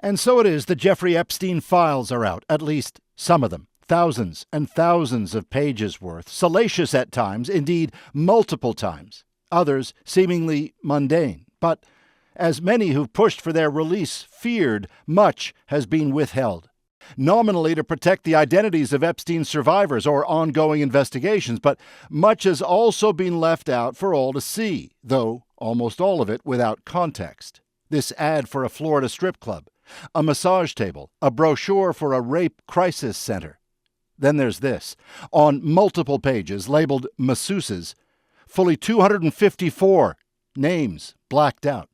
And so it is the Jeffrey Epstein files are out, at least some of them. Thousands and thousands of pages worth, salacious at times, indeed multiple times. Others seemingly mundane. But as many who've pushed for their release feared, much has been withheld. Nominally to protect the identities of Epstein's survivors or ongoing investigations, but much has also been left out for all to see, though almost all of it without context. This ad for a Florida strip club, a massage table, a brochure for a rape crisis center. Then there's this, on multiple pages labeled masseuses, fully 254 names blacked out.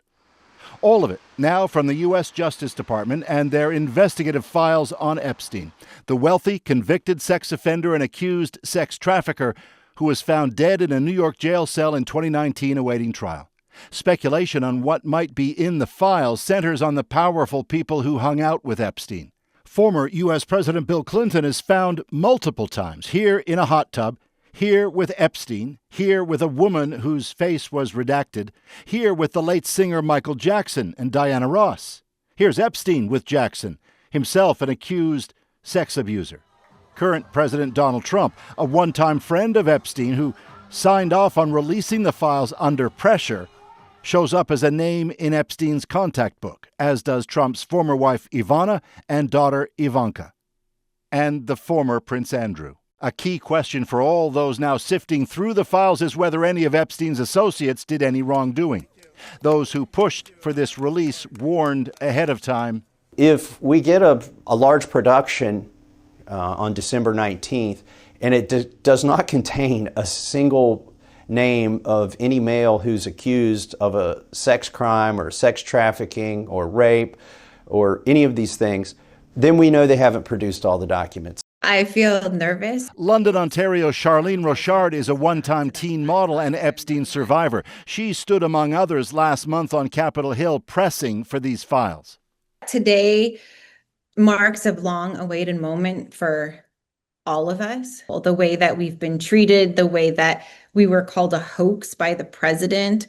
All of it now from the U.S. Justice Department and their investigative files on Epstein, the wealthy, convicted sex offender and accused sex trafficker who was found dead in a New York jail cell in 2019 awaiting trial. Speculation on what might be in the files centers on the powerful people who hung out with Epstein. Former U.S. President Bill Clinton is found multiple times, here in a hot tub, here with Epstein, here with a woman whose face was redacted, here with the late singer Michael Jackson and Diana Ross. Here's Epstein with Jackson, himself an accused sex abuser. Current President Donald Trump, a one-time friend of Epstein who signed off on releasing the files under pressure, shows up as a name in Epstein's contact book, as does Trump's former wife Ivana and daughter Ivanka, and the former Prince Andrew. A key question for all those now sifting through the files is whether any of Epstein's associates did any wrongdoing. Those who pushed for this release warned ahead of time. If we get a large production on December 19th, and it does not contain a single name of any male who's accused of a sex crime or sex trafficking or rape or any of these things, then we know they haven't produced all the documents. I feel nervous. London, Ontario's Charlene Rochard is a one-time teen model and Epstein survivor. She stood among others last month on Capitol Hill pressing for these files. Today marks a long-awaited moment for all of us. The way that we've been treated, the way that we were called a hoax by the president.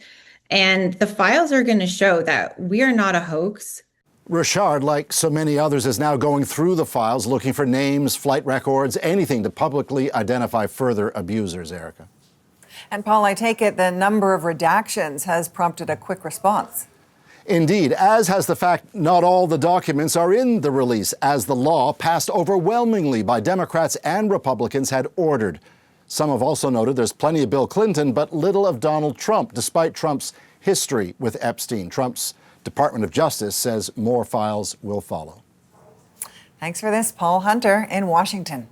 And the files are going to show that we are not a hoax. Rochard, like so many others, is now going through the files, looking for names, flight records, anything to publicly identify further abusers, Erica. And Paul, I take it the number of redactions has prompted a quick response. Indeed, as has the fact not all the documents are in the release, as the law, passed overwhelmingly by Democrats and Republicans, had ordered. Some have also noted there's plenty of Bill Clinton, but little of Donald Trump, despite Trump's history with Epstein. Trump's Department of Justice says more files will follow. Thanks for this, Paul Hunter in Washington.